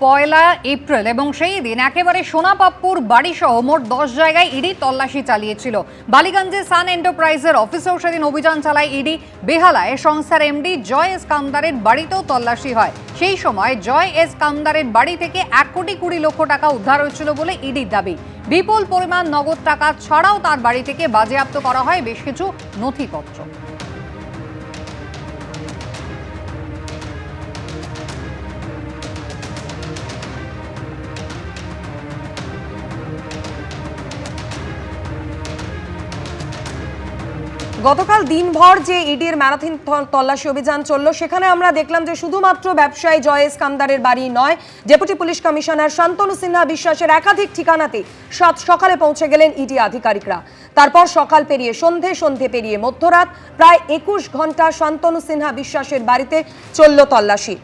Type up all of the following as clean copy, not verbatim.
পয়লা April এবং সেই দিন একেবারে সোনাপাপ্পুর বাড়িসহ মোট 10 জায়গায় ইডি তল্লাশি চালিয়েছিল। বালিগঞ্জে সান এন্টারপ্রাইজের অফিসেও সেদিন অভিযান চালায় ইডি। বেহালায় সংস্থার এমডি জয় এস কামদারের বাড়িতেও তল্লাশি হয়। সেই সময় জয় এস কামদারের বাড়ি থেকে 1,20,00,000 টাকা উদ্ধার হয়েছিল বলে ইডির দাবি। বিপুল পরিমাণ নগদ টাকা ছাড়াও তার বাড়ি থেকে বাজেয়াপ্ত করা হয় বেশ কিছু নথিপত্র। গতকাল দিনভর যে ইডির ম্যারাথন তল্লাশি অভিযান চললো, সেখানে আমরা দেখলাম যে শুধুমাত্র ব্যবসায়ী জয় এস কামদারের বাড়ি নয়, deputy police commissioner Shantanu Sinha বিশ্বাসের একাধিক ঠিকানাতে সকালে পৌঁছে গেলেন ইডি আধিকারিকরা। তারপর সকাল পেরিয়ে সন্ধে পেরিয়ে মধ্যরাত প্রায় 21 ঘন্টা শান্তনু সিনহা বিশ্বাসের বাড়িতে চলল তল্লাশি।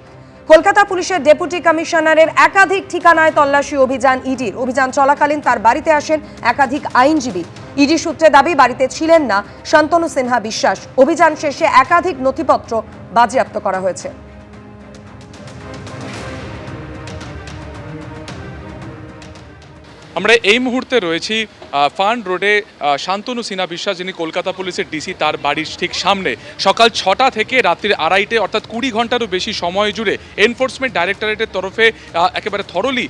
কলকাতা পুলিশের ডেপুটি কমিশনারের একাধিক ঠিকানায় তল্লাশি অভিযান ইডির। অভিযান চলাকালীন তার বাড়িতে আসেন একাধিক আইনজীবী। ইডি সূত্রে দাবি বাড়িতে ছিলেন না শান্তনু সিনহা বিশ্বাস। অভিযান শেষে একাধিক নথিপত্র বাজেয়াপ্ত করা হয়েছে। আমরা এই মুহূর্তে রয়েছি ফান্ড রোডে শান্তনু সিনহা বিশ্বাস, যিনি কলকাতা পুলিশের ডিসি, তার বাড়ির ঠিক সামনে। সকাল 6টা থেকে রাত্রির 2:30 অর্থাৎ 20 ঘন্টারও বেশি সময় জুড়ে এনফোর্সমেন্ট ডাইরেক্টরেটের তরফে একেবারে থরলি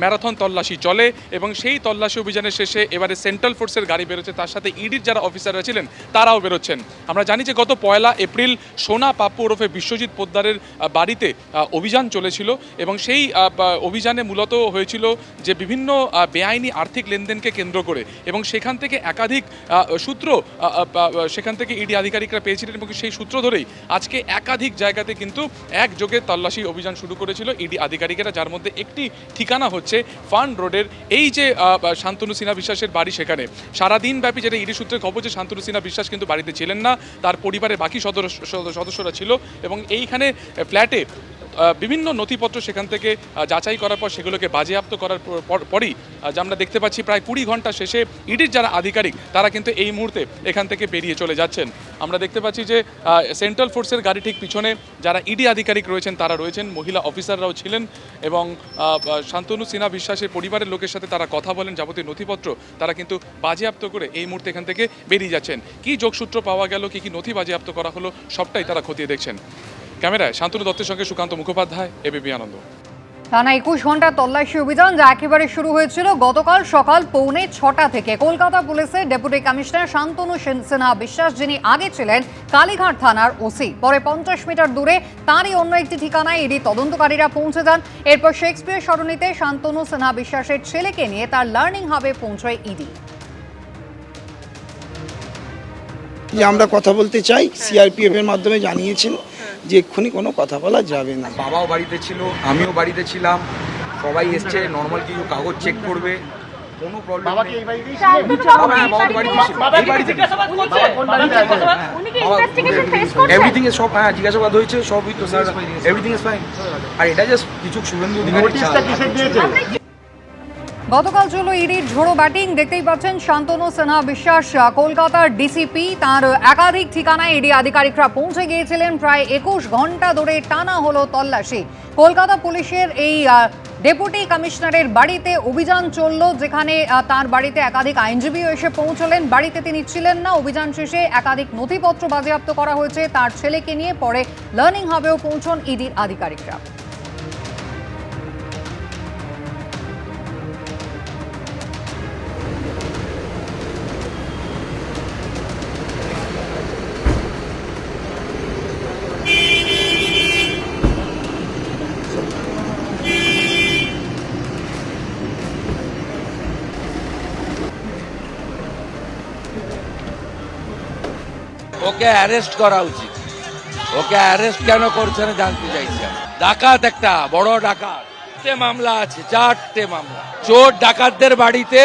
ম্যারাথন তল্লাশি চলে এবং সেই তল্লাশি অভিযানের শেষে এবারে সেন্ট্রাল ফোর্সের গাড়ি বেরোচ্ছে, তার সাথে ইডির যারা অফিসাররা ছিলেন তারাও বেরোচ্ছেন। আমরা জানি যে গত পয়লা এপ্রিল সোনা পাপ্পু ওরফে বিশ্বজিৎ পোদ্দারের বাড়িতে অভিযান চলেছিল এবং সেই অভিযানে মূলত হয়েছিল যে বিভিন্ন বেআইনি আর্থিক লেনদেনকে কেন্দ্র করে, এবং সেখান থেকে একাধিক সূত্র সেখান থেকে ইডি আধিকারিকরা পেয়েছিলেন এবং সেই সূত্র ধরেই আজকে একাধিক জায়গাতে কিন্তু একযোগে তল্লাশি অভিযান শুরু করেছিল ইডি আধিকারিকেরা, যার মধ্যে একটি ঠিকানা হচ্ছে ফান্ড রোডের এই যে শান্তনু সিনহা বিশ্বাসের বাড়ি। সেখানে সারাদিন ব্যাপী যেটা ইডি সূত্রে খবর যে শান্তনু সিনহা বিশ্বাস কিন্তু বাড়িতে ছিলেন না, তার পরিবারের বাকি সদস্যরা ছিল এবং এইখানে ফ্ল্যাটে বিভিন্ন নথিপত্র সেখান থেকে যাচাই করার পর সেগুলোকে বাজেয়াপ্ত করার পরই যা আমরা দেখতে পাচ্ছি প্রায় 20 ঘন্টা শেষে ইডির যারা আধিকারিক তারা কিন্তু এই মুহূর্তে এখান থেকে বেরিয়ে চলে যাচ্ছেন। আমরা দেখতে পাচ্ছি যে সেন্ট্রাল ফোর্সের গাড়ি ঠিক পিছনে যারা ইডি আধিকারিক রয়েছেন তারা রয়েছেন, মহিলা অফিসাররাও ছিলেন এবং শান্তনু সিনহা বিশ্বাসের পরিবারের লোকের সাথে তারা কথা বলেন, যাবতীয় নথিপত্র তারা কিন্তু বাজেয়াপ্ত করে এই মুহূর্তে এখান থেকে বেরিয়ে যাচ্ছেন। কী যোগসূত্র পাওয়া গেল, কী নথি বাজেয়াপ্ত করা হলো, সবটাই তারা খতিয়ে দেখছেন। ক্যামেরায় শান্তনু দত্তের সঙ্গে সুকান্ত মুখোপাধ্যায়, এবিপি আনন্দ। টানা 21 ঘন্টা তল্লাশি অভিযান যা একেবারে শুরু হয়েছিল গতকাল সকাল 6:45 থেকে। কলকাতা পুলিশের ডেপুটি কমিশনার শান্তনু সিনহা বিশ্বাস, যিনি আগে ছিলেন কালীঘাট থানার ওসি, পরে 50 মিটার দূরে তারই অন্য একটি ঠিকানায় ইডি তদন্তকারীরা পৌঁছে যান। এরপর শেক্সপিয়ার সরণিতে শান্তনু সিনহা বিশ্বাসের ছেলেকে নিয়ে তার লার্নিং হাবে পৌঁছয় ইডি। যে আমরা কথা বলতে চাই, সিআরপিএফ এর মাধ্যমে জানিয়েছেন যে এক্ষুনি কোনো কথা বলা যাবে না। বাবাও বাড়িতে ছিল, আমিও বাড়িতে ছিলাম, সবাই এসছে, নর্মাল কিছু কাগজ চেক করবে, কোনো প্রবলেম নেই। এভরিথিং সব জিজ্ঞাসাবাদ হয়েছে, সবই তো স্যার, এভরিথিং ইজ ফাইন। আর এটা জাস্ট কিছু শুভেন্দু অধিকারী। গতকাল চলো ইডির ঝোড়ো ব্যাটিং। দেখতেই পাচ্ছেন শান্তনু সিনহা বিশ্বাস কলকাতার ডিসিপি, তার একাধিক ঠিকানায় ইডি আধিকারিকরা পৌঁছে গিয়েছিলেন। প্রায় 21 ঘন্টা ধরে টানা হলো তল্লাশি। কলকাতা পুলিশের এই ডেপুটি কমিশনারের বাড়িতে অভিযান চলল, যেখানে তার বাড়িতে একাধিক আইনজীবীও এসে পৌঁছলেন। বাড়িতে তিনি ছিলেন না। অভিযান শেষে একাধিক নথিপত্র বাজেয়াপ্ত করা হয়েছে তার ছেলেকে নিয়ে। পরে লার্নিং হাবেও পৌঁছন ইডির আধিকারিকরা। ওকে অ্যারেস্ট করা উচিত। ওকে অ্যারেস্ট কেন করছে না জানতে চাইছি। ডাকাত, একটা বড় ডাকাত, 4টে মামলা আছে, 4টে মামলা। চোর ডাকাতদের বাড়িতে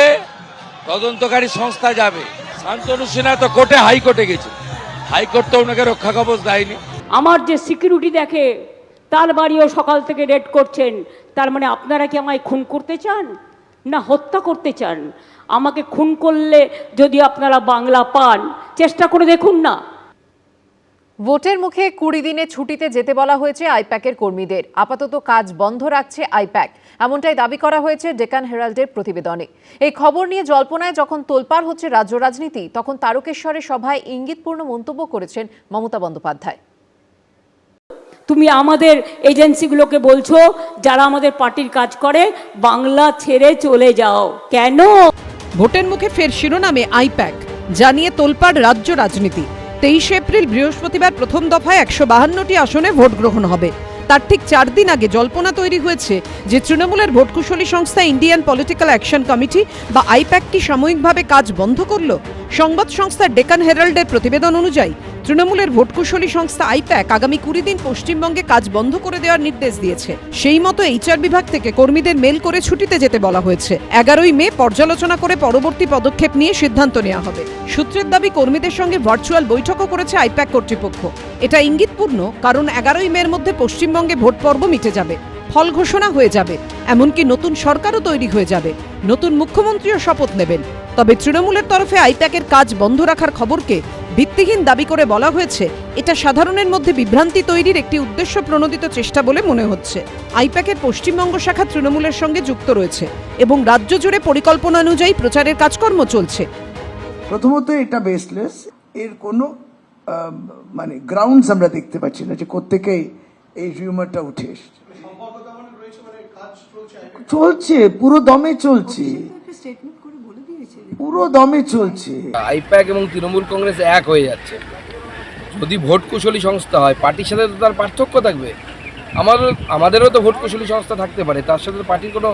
তদন্তকারী সংস্থা যাবে। শান্তনু সিনহা তো কোর্টে, হাইকোর্টে গেছে, হাইকোর্ট তো ওনাকে রক্ষা কবচ দেয়নি। আমার যে সিকিউরিটি দেখে তার বাড়িও সকাল থেকে রেড করছেন। তার মানে আপনারা কি আমায় খুন করতে চান না হত্যা করতে চান? আমাকে খুন করলে যদি আপনারা বাংলা পান, চেষ্টা করে দেখুন না। ভোটের মুখে 20 দিনে ছুটিতে যেতে বলা হয়েছে আইপ্যাকের কর্মীদের। আপাতত কাজ বন্ধ রাখছে আইপ্যাক, এমনটাই দাবি করা হয়েছে ডেকান হেরাল্ডের প্রতিবেদনে। এই খবর নিয়ে জল্পনায় যখন তোলপাড় হচ্ছে রাজ্য রাজনীতি, তখন তারকেশ্বরে সভায় ইঙ্গিতপূর্ণ মন্তব্য করেছেন মমতা বন্দ্যোপাধ্যায়। তুমি আমাদের এজেন্সিগুলোকে বলছো যারা আমাদের পার্টির কাজ করে বাংলা ছেড়ে চলে যাও, কেন? ভোটের মুখে ফের শিরোনামে আইপ্যাক, জানিয়ে তোলপাড় রাজ্য রাজনীতি। 23 এপ্রিল বৃহস্পতিবার প্রথম দফায় 152টি আসনে ভোট গ্রহণ হবে। তার ঠিক 4 দিন আগে জল্পনা তৈরি হয়েছে যে তৃণমূলের ভোটকুশলী সংস্থা ইন্ডিয়ান পলিটিক্যাল অ্যাকশন কমিটি বা আইপ্যাক কি সাময়িকভাবে কাজ বন্ধ করল। সংবাদ সংস্থা ডেকান হেরাল্ডের প্রতিবেদন অনুযায়ী তৃণমূলের ভোটকুশলী সংস্থা আইপ্যাক আগামী 20 দিন পশ্চিমবঙ্গে কাজ বন্ধ করে দেওয়ার নির্দেশ দিয়েছে। সেই মতো এইচআর বিভাগ থেকে কর্মীদের মেল করে ছুটিতে যেতে বলা হয়েছে। 11ই মে পর্যালোচনা করে পরবর্তী পদক্ষেপ নিয়ে সিদ্ধান্ত নেওয়া হবে। সূত্রের দাবি, কর্মীদের সঙ্গে ভার্চুয়াল বৈঠকও করেছে আইপ্যাক কর্তৃপক্ষ। এটা ইঙ্গিতপূর্ণ, কারণ 11ই মের মধ্যে পশ্চিমবঙ্গে ভোট পর্ব মিটে যাবে, ফল ঘোষণা হয়ে যাবে, এমনকি নতুন সরকারও তৈরি হয়ে যাবে, নতুন মুখ্যমন্ত্রীও শপথ নেবেন। তবে তৃণমূলের তরফে আইপ্যাকের কাজ বন্ধ রাখার খবরকে ভিত্তিহীন দাবি করে বলা হয়েছে এটা সাধারণের মধ্যে বিভ্রান্তি তৈরির একটি উদ্দেশ্য প্রণোদিত চেষ্টা বলে মনে হচ্ছে। আইপ্যাকের পশ্চিমবঙ্গ শাখা তৃণমূলের সঙ্গে যুক্ত রয়েছে এবং রাজ্য জুড়ে পরিকল্পনা অনুযায়ী প্রচারের কাজকর্ম চলছে। প্রথমত এটা বেসলেস, এর কোনো মানে গ্রাউন্ডস আমরা দেখতে পাচ্ছি না যে কোত্থেকে এই রিউমারটা উঠে এসছে। চলছে, পুরো দমে চলছে, পুরো দমে চলছে। আইপ্যাক এবং তৃণমূল কংগ্রেস এক হয়ে যাচ্ছে। যদি ভোট কুশলী সংস্থা হয়, পার্টির সাথে তো তার পার্থক্য থাকবে। আমাদেরও তো ভোট কুশলী সংস্থা থাকতে পারে, তার সাথে পার্টির কোনো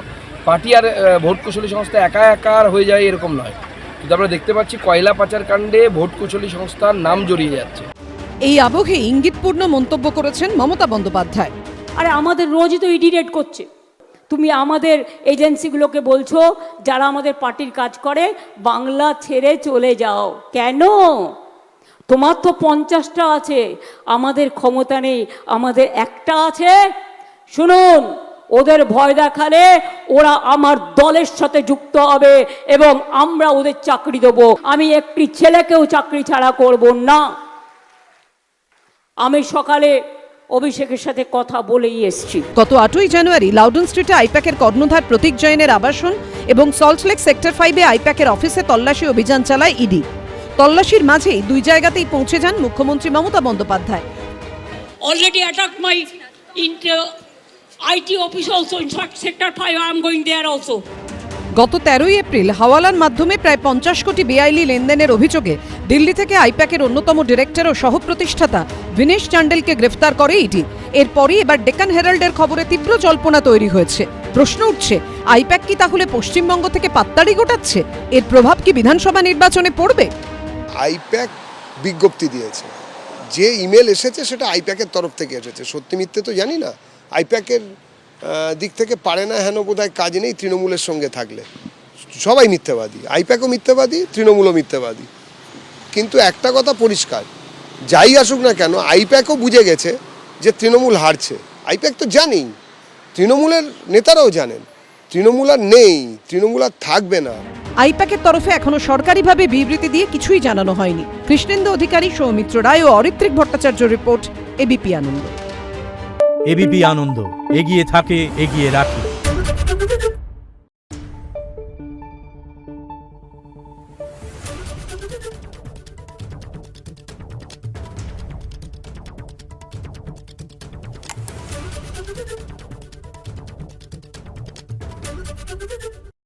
পার্টি আর ভোট কুশলী সংস্থা একা একা হয়ে যায় এরকম নয়। কিন্তু আমরা দেখতে পাচ্ছি কয়লা পাচার কাণ্ডে ভোট কুশলী সংস্থার নাম জড়িয়ে যাচ্ছে। এই আবহে ইঙ্গিতপূর্ণ মন্তব্য করেছেন মমতা বন্দ্যোপাধ্যায়। আরে আমাদের রোজই তো ইডি রেড করছে। তুমি আমাদের এজেন্সিগুলোকে বলছো যারা আমাদের পার্টির কাজ করে বাংলা ছেড়ে চলে যাও, কেন? তোমার তো 50টা আছে, আমাদের ক্ষমতা নেই, আমাদের একটা আছে। শুনুন, ওদের ভয় দেখালে ওরা আমার দলের সাথে যুক্ত হবে এবং আমরা ওদের চাকরি দেবো। আমি একটি ছেলেকেও চাকরি ছাড়া করব না। আমি সকালে অভিষেকের সাথে কথা বলেই এসেছি। গত 8ই জানুয়ারি লাউডন স্ট্রিটে আইপ্যাকের কর্ণধার প্রতীক জৈনের আবাসন এবং সল্টলেক সেক্টর 5-এ আইপ্যাকের অফিসে তল্লাশি অভিযান চালায় ইডি। তল্লাশির মাঝেই 2 জায়গাতেই পৌঁছে যান মুখ্যমন্ত্রী Mamata Bandyopadhyay. Already attacked my IT office also. In fact, sector 5 I am going there also. গত 13ই এপ্রিল হাওয়ালার মাধ্যমে প্রায় 50 কোটি বেআইনি লেনদেনের অভিযোগে দিল্লি থেকে আইপ্যাকের অন্যতম ডিরেক্টর ও সহপ্রতিষ্ঠাতা ভিনেশ চান্ডেলকে গ্রেফতার করে ইডি। এরপরই এবার ডেকান হেরাল্ডের খবরে তীব্র জল্পনা তৈরি হয়েছে। প্রশ্ন উঠছে, আইপ্যাক কি তাহলে পশ্চিমবঙ্গ থেকে পাত্তাড়ি গোটাচ্ছে? এর প্রভাব কি বিধানসভা নির্বাচনে পড়বে? আইপ্যাক বিজ্ঞপ্তি দিয়েছে, যে ইমেল এসেছে সেটা আইপ্যাকের তরফ থেকে এসেছে। সত্যি মিথ্যে তো জানি না, আইপ্যাকের দিক থেকে পারে না হেন বোধহয় কাজ নেই তৃণমূলের সঙ্গে থাকলে। সবাই মিথ্যাবাদী, আইপ্যাকও মিথ্যাবাদী, তৃণমূলও মিথ্যাবাদী। কিন্তু একটা কথা পরিষ্কার, যাই আসুক না কেন আইপ্যাকও বুঝে গেছে যে তৃণমূল হারছে। আইপ্যাক তো জানেই, তৃণমূলের নেতারাও জানেন তৃণমূল আর নেই, তৃণমূল আর থাকবে না। আইপ্যাকের তরফে এখনো সরকারিভাবে বিবৃতি দিয়ে কিছুই জানানো হয়নি। কৃষ্ণেন্দু অধিকারী, সৌমিত্র রায় ও অরিত্রিক ভট্টাচার্য রিপোর্ট, এবিপি আনন্দ। এবিপি আনন্দ, এগিয়ে থাকে, এগিয়ে রাখে।